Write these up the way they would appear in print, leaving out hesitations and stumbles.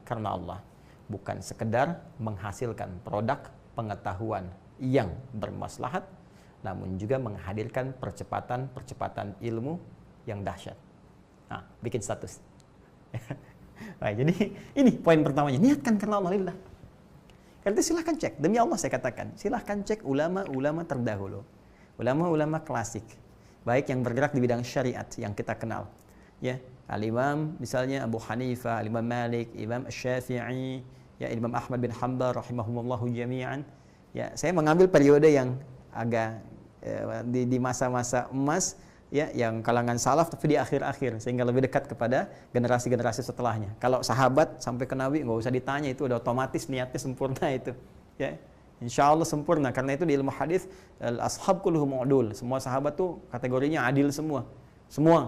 karena Allah, bukan sekedar menghasilkan produk pengetahuan yang bermaslahat, namun juga menghadirkan percepatan ilmu yang dahsyat. Nah, bikin status. Nah, jadi ini poin pertamanya, niatkan karena Allah lillah. Karena itu silahkan cek, demi Allah saya katakan, silahkan cek ulama-ulama terdahulu, ulama-ulama klasik, baik yang bergerak di bidang syariat yang kita kenal, ya, Al-Imam misalnya Abu Hanifah, Al-Imam Malik, Imam Syafi'i, ya, Imam Ahmad bin Hanbal rahimahumullahu jami'an. Ya, saya mengambil periode yang agak di masa-masa emas, ya, yang kalangan salaf tapi di akhir-akhir, sehingga lebih dekat kepada generasi-generasi setelahnya. Kalau sahabat sampai ke Nabi nggak usah ditanya, itu udah otomatis niatnya sempurna itu, ya. Insya Allah sempurna, karena itu di ilmu hadis al-ashab kulluhum udul, semua sahabat tuh kategorinya adil semua,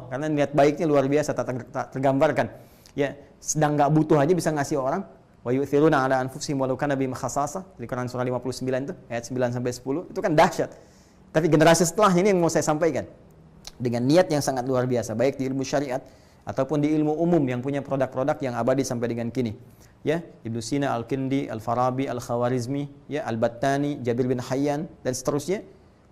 karena niat baiknya luar biasa, tak tergambarkan, ya. Sedang nggak butuh aja bisa ngasih orang. Wa yu'thiruna ala anfusihim walau kana bihim khassasah, di Quran surah 59 itu ayat 9 sampai 10, itu kan dahsyat. Tapi generasi setelahnya ini yang mau saya sampaikan, dengan niat yang sangat luar biasa, baik di ilmu syariat ataupun di ilmu umum yang punya produk-produk yang abadi sampai dengan kini. Ya, Ibnu Sina, Al-Kindi, Al-Farabi, Al-Khawarizmi, ya, Al-Battani, Jabir bin Hayyan dan seterusnya,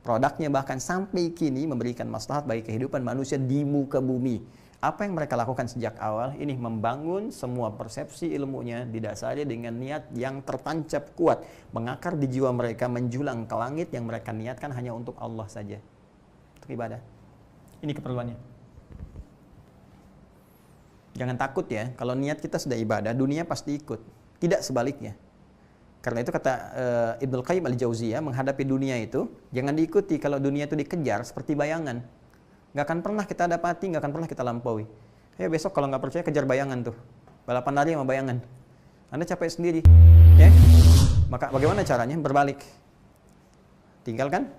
produknya bahkan sampai kini memberikan maslahat bagi kehidupan manusia di muka bumi. Apa yang mereka lakukan sejak awal ini membangun semua persepsi ilmunya didasari dengan niat yang tertancap kuat, mengakar di jiwa mereka, menjulang ke langit, yang mereka niatkan hanya untuk Allah saja, untuk ibadah. Ini keperluannya. Jangan takut ya, kalau niat kita sudah ibadah, dunia pasti ikut. Tidak sebaliknya. Karena itu kata Ibnu Qayyim al-Jauziyah, menghadapi dunia itu jangan diikuti. Kalau dunia itu dikejar seperti bayangan, nggak akan pernah kita dapati, nggak akan pernah kita lampaui. Ya, besok kalau nggak percaya kejar bayangan tuh, balapan lari sama bayangan. Anda capek sendiri, ya. Maka bagaimana caranya? Berbalik. Tinggalkan,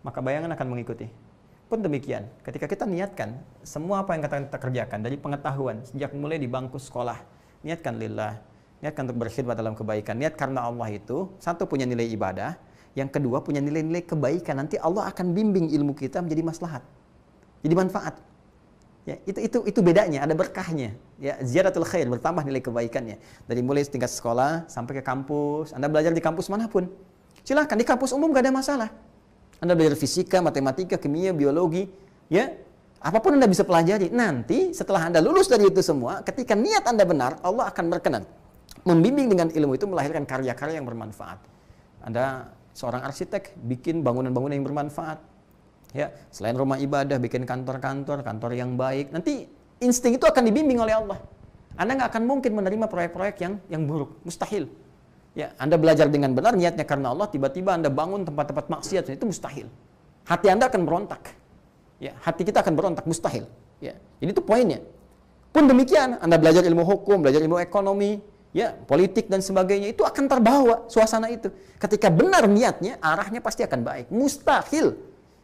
maka bayangan akan mengikuti. Pun demikian, ketika kita niatkan semua apa yang kita kerjakan dari pengetahuan sejak mulai di bangku sekolah, niatkan lillah, niatkan untuk berkhidmat dalam kebaikan. Niat karena Allah itu satu, punya nilai ibadah, yang kedua punya nilai-nilai kebaikan. Nanti Allah akan bimbing ilmu kita menjadi maslahat, jadi manfaat. Ya, itu bedanya, ada berkahnya. Ya, ziyadatul khair, bertambah nilai kebaikannya. Dari mulai tingkat sekolah sampai ke kampus, Anda belajar di kampus manapun, silahkan. Di kampus umum gak ada masalah. Anda belajar fisika, matematika, kimia, biologi, ya, apapun Anda bisa pelajari. Nanti setelah Anda lulus dari itu semua, ketika niat Anda benar, Allah akan berkenan membimbing dengan ilmu itu melahirkan karya-karya yang bermanfaat. Anda seorang arsitek, bikin bangunan-bangunan yang bermanfaat. Ya, selain rumah ibadah, bikin kantor-kantor yang baik. Nanti insting itu akan dibimbing oleh Allah. Anda nggak akan mungkin menerima proyek-proyek yang buruk, mustahil. Ya, Anda belajar dengan benar, niatnya karena Allah, tiba-tiba Anda bangun tempat-tempat maksiat, itu mustahil. Hati Anda akan berontak. Ya, hati kita akan berontak, mustahil. Ya, ini tuh poinnya. Pun demikian, Anda belajar ilmu hukum, belajar ilmu ekonomi, ya, politik dan sebagainya, itu akan terbawa suasana itu. Ketika benar niatnya, arahnya pasti akan baik. Mustahil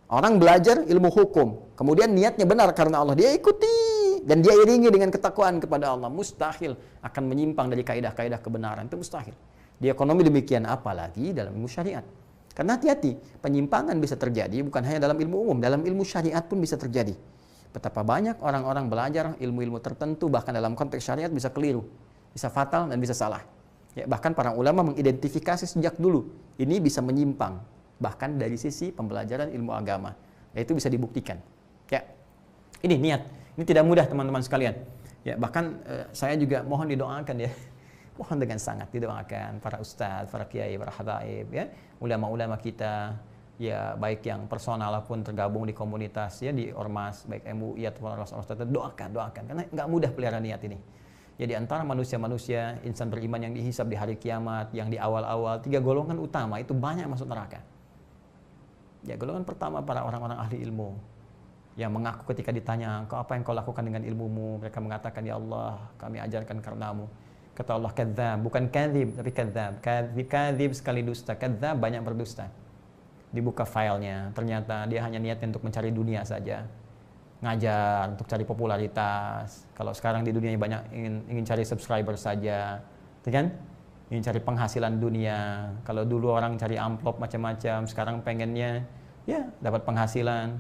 orang belajar ilmu hukum, kemudian niatnya benar karena Allah, dia ikuti dan dia iringi dengan ketakwaan kepada Allah. Mustahil akan menyimpang dari kaidah-kaidah kebenaran, itu mustahil. Di ekonomi demikian, apalagi dalam ilmu syariat. Karena hati-hati, penyimpangan bisa terjadi bukan hanya dalam ilmu umum, dalam ilmu syariat pun bisa terjadi. Betapa banyak orang-orang belajar ilmu-ilmu tertentu, bahkan dalam konteks syariat bisa keliru, bisa fatal dan bisa salah. Ya, bahkan para ulama mengidentifikasi sejak dulu, ini bisa menyimpang, bahkan dari sisi pembelajaran ilmu agama. Ya, itu bisa dibuktikan. Ya, ini niat. Ini tidak mudah teman-teman sekalian. Ya, bahkan saya juga mohon didoakan ya. Mohon dengan sangat didoakan para ustadz, para kiai, para habaib, ya, ulama-ulama kita, ya, baik yang personal pun tergabung di komunitas, ya, di ormas, baik MUI atau ormas-ormas tertentu, doakan, karena nggak mudah pelihara niat ini. Ya, di antara manusia-manusia, insan beriman yang dihisab di hari kiamat, yang di awal-awal, 3 golongan utama itu banyak masuk neraka. Ya, golongan pertama para orang-orang ahli ilmu, yang mengaku ketika ditanya, apa yang kau lakukan dengan ilmumu? Mereka mengatakan, ya Allah, kami ajarkan karenamu. Kata Allah, kadzdzab, bukan kadzib, tapi kadzdzab. Kadzib sekali dusta, kadzdzab banyak berdusta. Dibuka filenya, ternyata dia hanya niatnya untuk mencari dunia saja. Ngajar untuk cari popularitas. Kalau sekarang di dunia banyak ingin cari subscriber saja, kan? Ingin cari penghasilan dunia. Kalau dulu orang cari amplop macam-macam, sekarang pengennya ya dapat penghasilan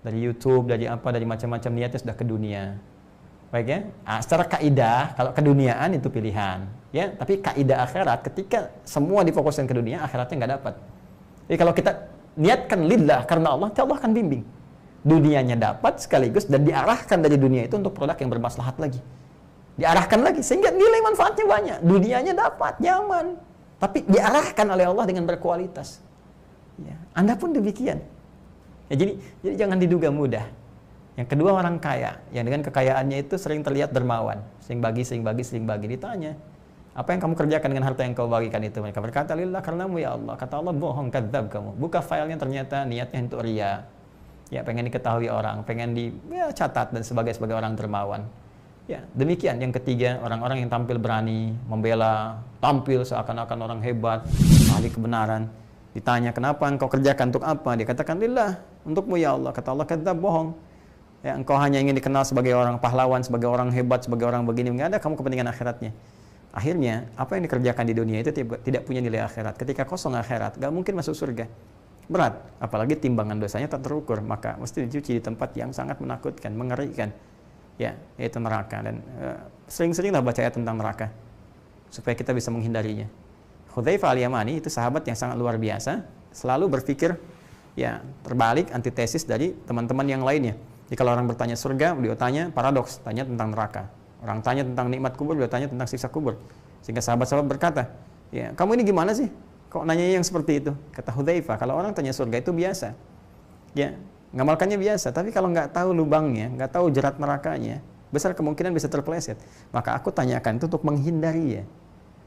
dari YouTube, dari apa, dari macam-macam, niatnya sudah ke dunia. Baik ya. Nah, secara kaidah kalau keduniaan itu pilihan, ya. Tapi kaidah akhirat ketika semua difokuskan ke dunia, akhiratnya nggak dapat. Jadi kalau kita niatkan lillah karena Allah akan bimbing. Dunianya dapat sekaligus dan diarahkan dari dunia itu untuk produk yang bermaslahat lagi. Diarahkan lagi sehingga nilai manfaatnya banyak. Dunianya dapat, nyaman, tapi diarahkan oleh Allah dengan berkualitas. Ya, Anda pun demikian. Ya, jadi jangan diduga mudah. Yang kedua, orang kaya yang dengan kekayaannya itu sering terlihat dermawan, sering bagi. Ditanya, apa yang kamu kerjakan dengan harta yang kau bagikan itu? Mereka berkata, lillah, karenamu ya Allah. Kata Allah, bohong, kadzab kamu. Buka filenya, ternyata niatnya untuk riya. Ya, pengen diketahui orang, pengen catat dan sebagai orang dermawan. Ya, demikian. Yang ketiga, orang-orang yang tampil berani, membela, tampil seakan-akan orang hebat, ahli kebenaran. Ditanya, kenapa engkau kerjakan, untuk apa? Dia katakan, lillah, untukmu ya Allah. Kata Allah, kadzab, bohong. Ya, engkau hanya ingin dikenal sebagai orang pahlawan, sebagai orang hebat, sebagai orang begini, nggak ada kamu kepentingan akhiratnya. Akhirnya, apa yang dikerjakan di dunia itu tidak punya nilai akhirat. Ketika kosong akhirat, nggak mungkin masuk surga. Berat, apalagi timbangan dosanya tak terukur, maka mesti dicuci di tempat yang sangat menakutkan, mengerikan. Ya, yaitu neraka. Dan sering-seringlah baca ayat tentang neraka, supaya kita bisa menghindarinya. Hudzaifah al-Yamani itu sahabat yang sangat luar biasa, selalu berpikir ya terbalik, antitesis dari teman-teman yang lainnya. Jadi kalau orang bertanya surga, beliau tanya paradoks, tanya tentang neraka. Orang tanya tentang nikmat kubur, beliau tanya tentang siksa kubur. Sehingga sahabat-sahabat berkata, ya kamu ini gimana sih? Kok nanya yang seperti itu? Kata Hudzaifah, kalau orang tanya surga itu biasa. Ya, ngamalkannya biasa. Tapi kalau nggak tahu lubangnya, nggak tahu jerat nerakanya, besar kemungkinan bisa terpeleset. Maka aku tanyakan itu untuk menghindari ya.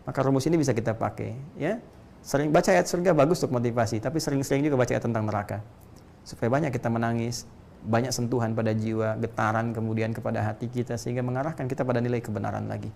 Maka rumus ini bisa kita pakai. Ya, sering baca ayat surga bagus untuk motivasi, tapi sering-sering juga baca ayat tentang neraka. Supaya banyak kita menangis, banyak sentuhan pada jiwa, getaran kemudian kepada hati kita, sehingga mengarahkan kita pada nilai kebenaran lagi.